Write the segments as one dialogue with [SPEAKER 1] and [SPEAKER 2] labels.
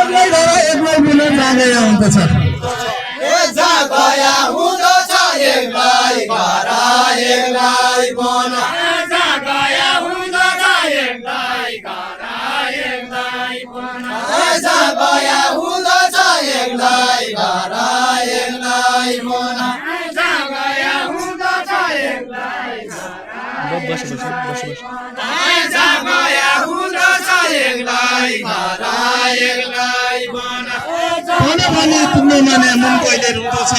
[SPEAKER 1] एक्लै घर एक्लै बिना जाने आउँदछ
[SPEAKER 2] जागया हुँदो छ एक्लै घर एक्लै बन
[SPEAKER 3] जागया हुँदो छ एक्लै घर एक्लै बन
[SPEAKER 2] जागया हुँदो छ एक्लै घर एक्लै बन
[SPEAKER 3] जागया हुँदो छ एक्लै
[SPEAKER 4] बस
[SPEAKER 3] जागया हुँदो छ एक्लै घर एक्लै बन
[SPEAKER 1] भने तिम्रो माने मन कहिले रुँदो छ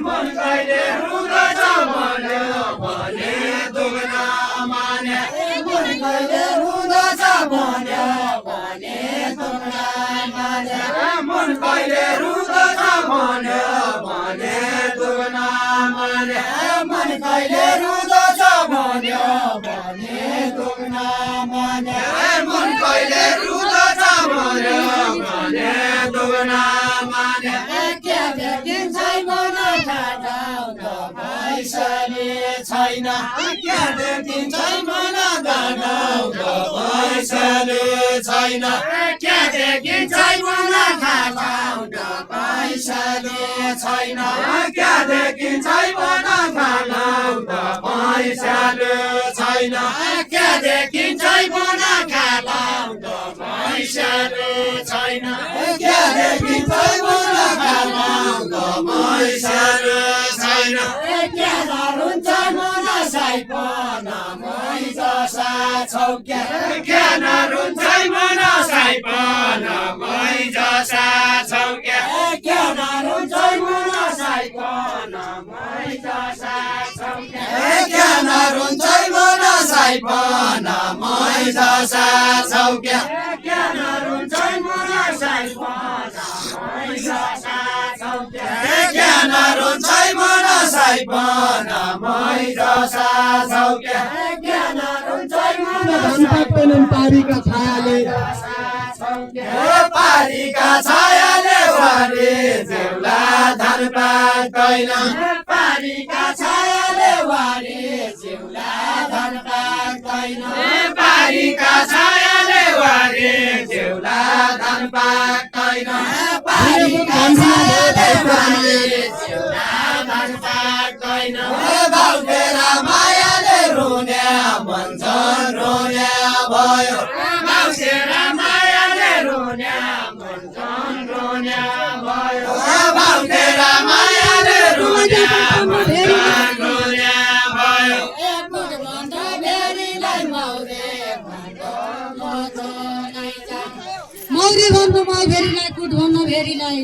[SPEAKER 3] मन कहिले रुँदो छ भन्यो भने दुख्न माने
[SPEAKER 2] मन कहिले रुँदो छ भन्यो भने दुख्न माने
[SPEAKER 3] मन कहिले रुँदो छ भन्यो भने दुख्न माने
[SPEAKER 2] मन कहिले रुँदो छ भन्यो भने दुख्न माने
[SPEAKER 3] मन कहिले रुँदो छ भन्यो भने दुख्न माने
[SPEAKER 2] के देखिन्छ मन घटाउँद पैसाले छैन के देखिन्छ मन घटाउँद पैसाले छैन
[SPEAKER 3] के देखिन्छ मन
[SPEAKER 2] घटाउँद पैसाले छैन
[SPEAKER 3] के देखिन्छ मन घटाउँद पैसाले छैन के देखिन्छ मन घटाउँद पैसाले छैन
[SPEAKER 2] के देखिन्छ मन घटाउँद
[SPEAKER 3] पैसाले छैन
[SPEAKER 2] के हुन्छ मन साइपन मै जसा छौ क्या
[SPEAKER 3] ज्ञान हुन्छ मन साइपन मै जसा छौ क्या
[SPEAKER 2] ज्ञान हुन्छ मन साइपन मै जसा छौ क्या ज्ञान हुन्छ मन साइपन मै जसा छौ क्या
[SPEAKER 3] ज्ञान हुन्छ मन साइपन मै जसा छौ क्या
[SPEAKER 2] ज्ञान हुन्छ मन साइपन मै जसा छौ क्या ज्ञान हुन्छ मन
[SPEAKER 1] धनपातन पारीका छायाले
[SPEAKER 2] पारीका छायाले वारे जेउला धान पाक्दैन पारीका छायाले वारे जेउला धान पाक्दैन
[SPEAKER 3] पारीका छायाले वारे जेउला धान पाक्दैन
[SPEAKER 2] पारीका छायाले वारे जेउला धान पाक्दैन भाउटेरा मायाले रोन्या मन्छन् रोन्या भयो
[SPEAKER 3] माउसेरा मायाले रोन्या मन्छन् रोन्या भयो
[SPEAKER 2] भाउटेरा मायाले रोन्या
[SPEAKER 3] मन्छन् रोन्या भयो
[SPEAKER 5] मौरी भन्नु भेरीलाई कुट भन्नु भेरीलाई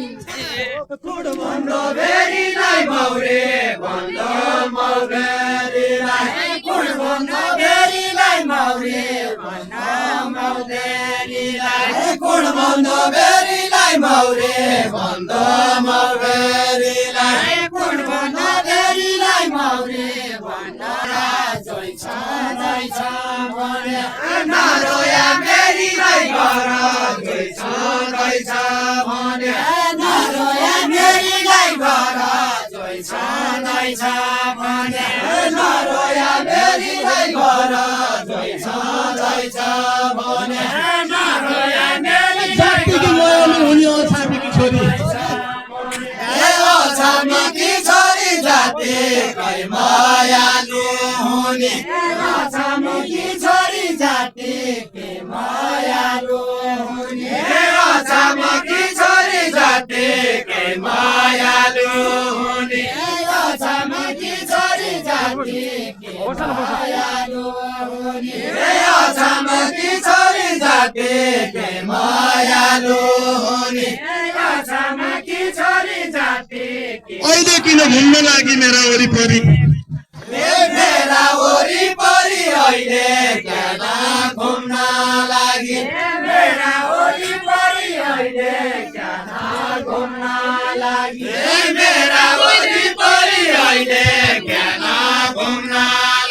[SPEAKER 3] कुट भन्नु भेरीलाई मौरे भन्नु मौरेलाई कुट भन्नु भेरीलाई मौरे भन्नु मौरेलाई
[SPEAKER 2] कुण बन्द बेरीलाई मौरे बन्द मौरेलाई
[SPEAKER 3] कुट भन्नु भेरीलाई मौरे
[SPEAKER 2] जैछ जैछ भने
[SPEAKER 3] नारोया भेरीलाई घर गइछ गइछ भने
[SPEAKER 2] नरोया मेरीलाई घर
[SPEAKER 3] गइछ गइछ भने
[SPEAKER 2] नरोया मेरीलाई घर जैछ जैछ भने
[SPEAKER 3] नारोया भेरी
[SPEAKER 1] जातिकी मायालु हुने अछामीकी छोरी
[SPEAKER 2] छामीकी छोरी जाति कै मायालु हुने छामीकी छोरी जाति के मायालु हुने
[SPEAKER 3] छामीकी छोरी जाति के मायालु हुने
[SPEAKER 2] छामीकी छोरी जाति के मायालु हुने छामीकी छोरी जाति के मायालु हुने
[SPEAKER 3] छामीकी छोरी जाति के
[SPEAKER 1] अहिले किन घुम्न लागि मेरा वरिपरि
[SPEAKER 2] मेरा वरिपरि अहिले ज्ञान घुम्न लागि
[SPEAKER 3] मेरा वरिपरि अहिले ज्ञान घुम्न लागि मेरा वरिपरि अहिले ज्ञान घुम्न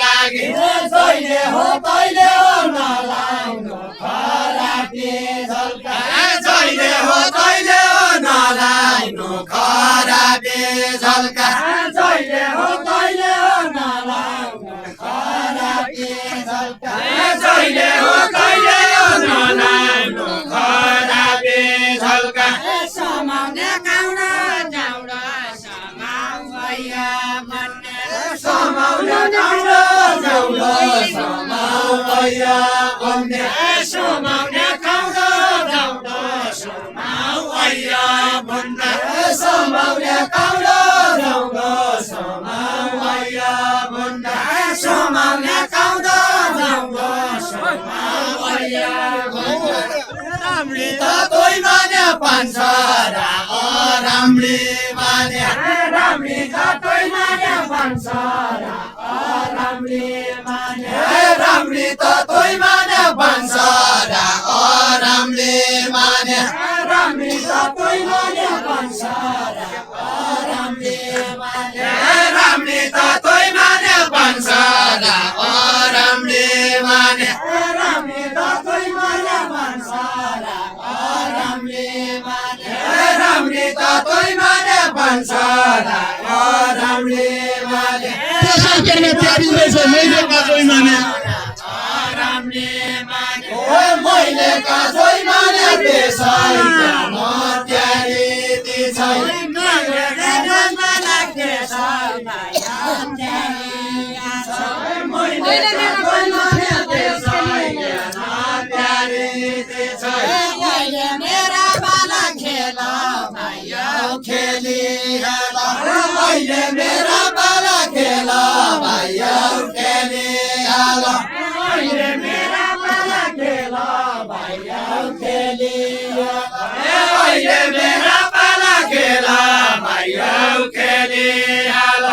[SPEAKER 3] लागि
[SPEAKER 2] जहिले हो तैले हो नलाउनु खराबी झल्का
[SPEAKER 3] जहिले हो
[SPEAKER 2] तैले हो नलाउनु खराबी झल्का
[SPEAKER 3] जहिले हो
[SPEAKER 2] तैले हो नलाउनु खराबी झल्का
[SPEAKER 3] जहिले हो कहिले हो नला
[SPEAKER 2] समाउया भन्ने
[SPEAKER 3] समाउने खाउँदो जाउँदो समाउया भन्दा
[SPEAKER 2] समाउने खाउँदो जाउँदो समाउया भन्दा
[SPEAKER 3] समाउने खाउँदो जाउँदो समाउया राम्री
[SPEAKER 2] त तोइ माने पान्छ राम्री माने
[SPEAKER 3] राम्री त तोइ माने भन्छ राम्री माने
[SPEAKER 2] राम्री त तोइ माने पान्छ राम्री माने
[SPEAKER 3] राम्री त तोइ माने भन्छ राम्री माने
[SPEAKER 2] राम्री त तोइ माने पान्छ राम्री माने
[SPEAKER 3] राम्री त तोइ माने भन्छ राम्री माने
[SPEAKER 2] राम्री त तोइ माने पान्छ राम्री माने
[SPEAKER 1] त्यसै केले त्यारिँदैछ मैले काजोइ माने
[SPEAKER 3] राम्री माने
[SPEAKER 2] मैले काजोइ माने त्यसै म त्यारी दिछै
[SPEAKER 3] मेरा बाला खेला
[SPEAKER 2] खेलिहाल अहिले मेरा बाला खेला भाइया खेलिहाल
[SPEAKER 3] मेरा बाला खेला भैया खेलिहाल
[SPEAKER 2] अहिले मेरा बाला खेला भाइया खेलिहाल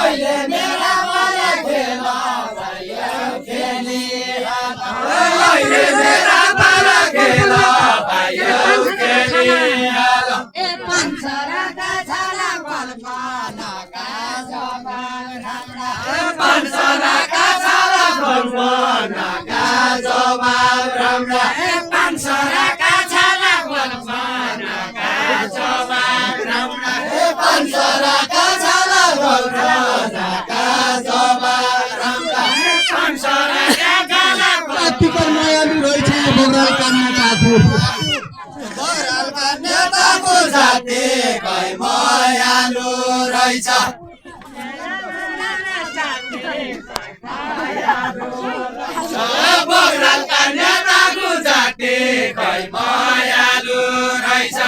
[SPEAKER 2] अहिले मेरा बाला खेला भाइया खेलिहाल अहिले मेरा बाला खेला भाइया खेलिहाल
[SPEAKER 3] पन्छराका छाला कल्पनाका जवान राम्रा
[SPEAKER 2] पन्छराका छाला कल्पनाका जवाब राम्रा
[SPEAKER 3] पन्छराका छाला कल्पनाका जवान राम्रा
[SPEAKER 2] पन्छराका छाला कल्पनाका जवाब राम्रा
[SPEAKER 3] पन्छराका छाला
[SPEAKER 1] कतिको मायालु रहेछ यो बङ्गाल कान्ने काफु
[SPEAKER 2] बरालका नेताको जाति खै मायालु रहेछ बरालका नेताको जाति खै मायालु रहेछ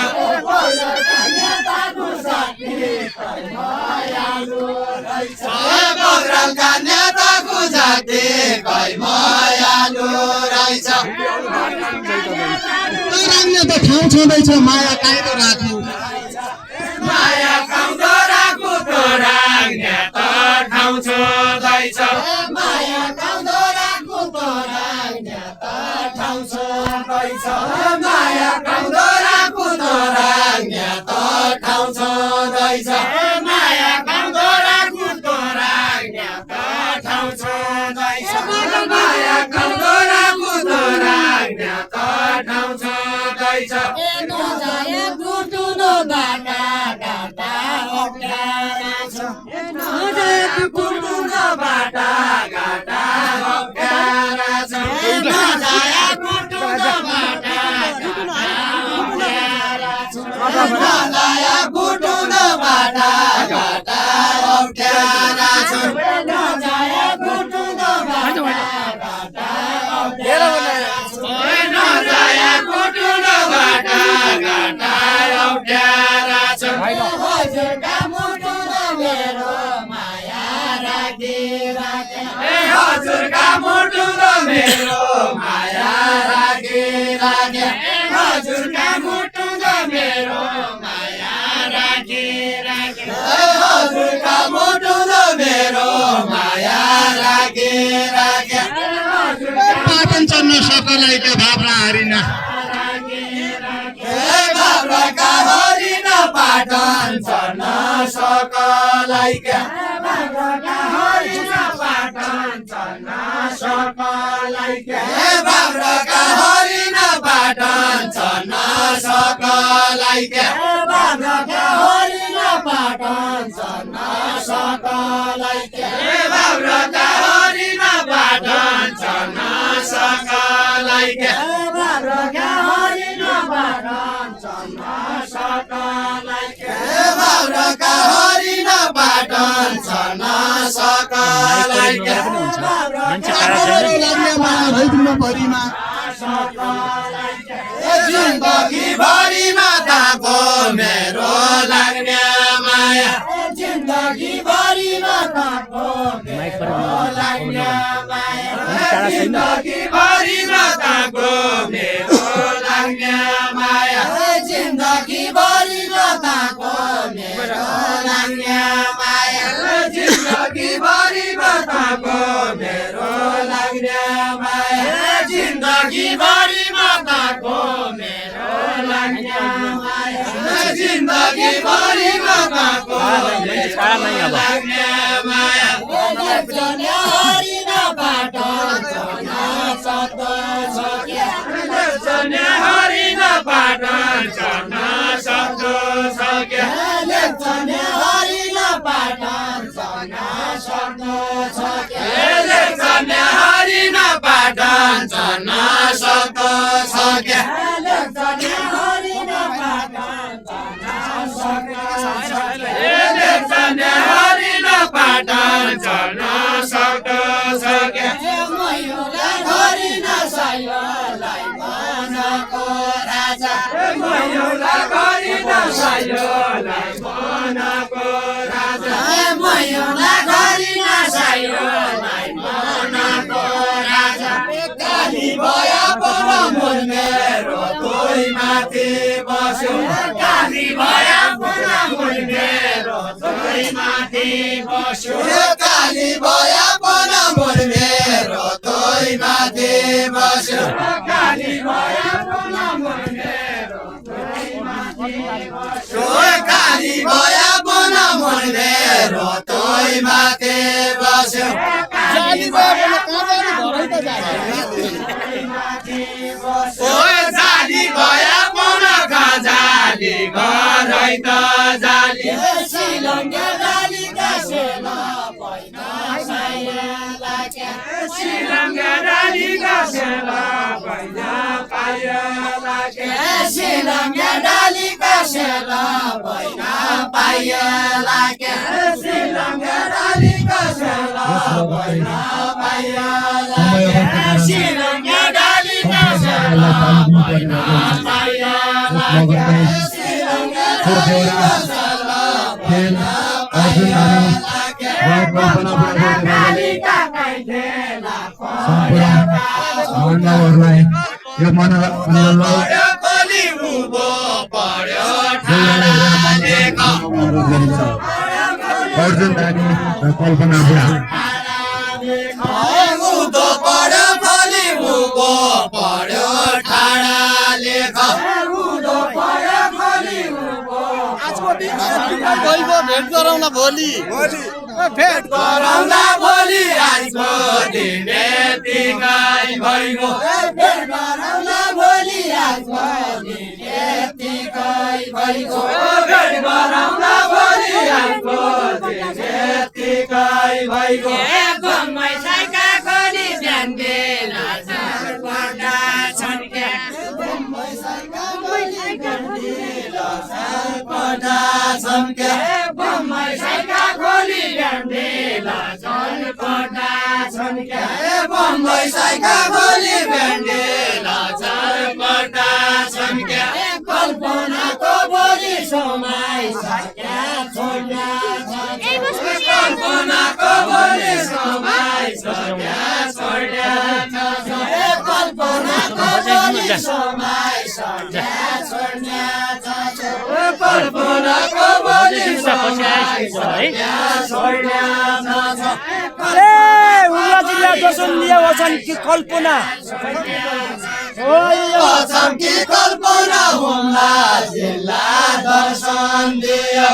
[SPEAKER 2] बरालका नेताको जाति खै मायालु रहेछ
[SPEAKER 1] राख्ने त ठाउँ छँदैछ माया काहीँको राख्नु
[SPEAKER 2] माया खाउँदो राखु तो राख्ने त ठाउँ छोड्दैछ माया खाउँदो राखु तो राख्ने त ठाउँ छोड्दैछ माया खाउँदो राखु तो राख्ने त ठाउँ छोड्दैछ माया खाउँदो राखु तो राख्ने त ठाउँ छोड्दैछ माया खाउँदो राखु तो राख्ने त ठाउँ छोड्दैछ
[SPEAKER 5] नजाए गुटुनो बाटा गाटा अप्ठ्यारा छ
[SPEAKER 2] नजाए गुटुनो बाटा गाटा अप्ठ्यारा छ नजाए गुटुनो बाटा गाटा अप्ठ्यारा छ नजाए गुटुनो बाटा गाटा अप्ठ्यारा छ नजाए गुटुनो बाटा गाटा अप्ठ्यारा छ नजाए गुटुनो बाटा गाटा अप्ठ्यारा छ
[SPEAKER 5] हजुरका मुटुमा मेरो माया राखिराखे
[SPEAKER 2] हजुरका मुटुमा मेरो माया राखिराखे हजुरका मुटुमा मेरो माया राखिराखे हजुरका मुटुमा मेरो माया राखिराखे
[SPEAKER 1] पाटन चढ्न सकलाई त्यो भाब्रा हारिन
[SPEAKER 2] बाब्राका हरिन पाटन चढ्न सकलाई क्या बाब्राका हरिन पाटन चढ्न सकलाई क्या बाब्राका हरिन पाटन चढ्न सकलाई क्या बाब्राका हरिन पाटन चढ्न सकलाई क्या बाब्राका हरिन पाटन चढ्न सकलाई क्या बाब्राका हरिन पाटन चढ्न सकलाई क्या बाब्राका हरिन पाटन पाटन छन सकलै
[SPEAKER 1] लाग्ने माया भइदिन भरिमा
[SPEAKER 2] जिन्दगी भरिमा ताको मेरो लाग्ने माया
[SPEAKER 5] जिन्दगी भरिमा ताको मेरो लाग्ने माया
[SPEAKER 3] जिन्दगी भरिमा ताको मेरो लाग्ने माया
[SPEAKER 5] जिन्दगी भरिमा ताको मेरो लाग्ने माया
[SPEAKER 3] जिन्दगी भरिमा ताको मेरो लाग्ने माया जिन्दगी भरिमा ताको मेरो लाग्ने माया जिन्दगी भरिमा ताको मेरो लाग्ने माया
[SPEAKER 5] हरिन पाटन सक्दो सक्या
[SPEAKER 3] हरिन पाटन चढ्न सक्दो सक्या
[SPEAKER 5] हरिन पाटन सक्दो सक्या
[SPEAKER 3] हरिन पाटन चढ्न सक्दो सक्या
[SPEAKER 5] हरिन पाटन
[SPEAKER 3] हरिन पाटन चढ्न सक्दो सक्या
[SPEAKER 5] हरिन सायोलाई मनको राजा
[SPEAKER 3] मयूला गरिन सायोलाई मनको राजा
[SPEAKER 5] मयूला हरिन सायोलाई मनको राजा
[SPEAKER 2] काली भया पर मन मेरो तोइ माथि बस्यो
[SPEAKER 3] काली भया पुरा मुल मेरो तोइ माथि बस्यो
[SPEAKER 2] काली भया पर मन मेरो तोइ माथि बस्यो
[SPEAKER 3] काली भया पुरा मुल मेरो तोइ माथि बस्यो
[SPEAKER 2] काली भया पर मन मेरो तोइ माथि बस्यो
[SPEAKER 3] जाली भया पुन खजाली घरै त जाली
[SPEAKER 5] श्रीलङ्का डालीका सेना पैना सायला क्या
[SPEAKER 3] श्रीलङ्का डालीका सेला पैना पायो लागे
[SPEAKER 5] श्रीलङ्का डालीका सेना पैना पायला क्या
[SPEAKER 3] श्रीलङ्का डालीका सेला पैना पायो
[SPEAKER 5] श्रीलङ्का डालीका सेना पैना पायला क्या
[SPEAKER 1] यो मन
[SPEAKER 3] पढ्यो कोली उभो पढ्यो ठाडा लेख
[SPEAKER 1] अर्जुन नानी र कल्पना बुढा
[SPEAKER 2] उदो पढ्यो खोली उगो पढ्यो ठाडा लेख
[SPEAKER 3] भेट गरौँला भोलि आजको दिन यतिकै भइगयो
[SPEAKER 5] भेट गरौँला भोलि आजको दिन यतिकै भइगयो
[SPEAKER 3] भेट गरौँला भोलि आजको दिन यतिकै भइगयो
[SPEAKER 5] बम्बई साइका खोली बिहान बेला चार पर्दा छन् क्या बम्बई साइका खोली बिहान बेला चार पर्दा छन् क्या बम्बई साइका खोली बिहान बेला चार पर्दा छन् क्या
[SPEAKER 2] बम्बई साइका खोली भेन्डेला चार पर्दा छन् क्या
[SPEAKER 5] कल्पनाको बोली समाई सक्या छोड्या
[SPEAKER 2] कल्पनाको बोली समाई सक्या छोड्या
[SPEAKER 5] कल्पनाको बोली समाई सक्या छोड्या
[SPEAKER 2] कल्पनाको बोली समाई सक्या छोड्या
[SPEAKER 4] कल्पना
[SPEAKER 2] कि कल्पना हुम्ला जिल्ला दर्शन दियो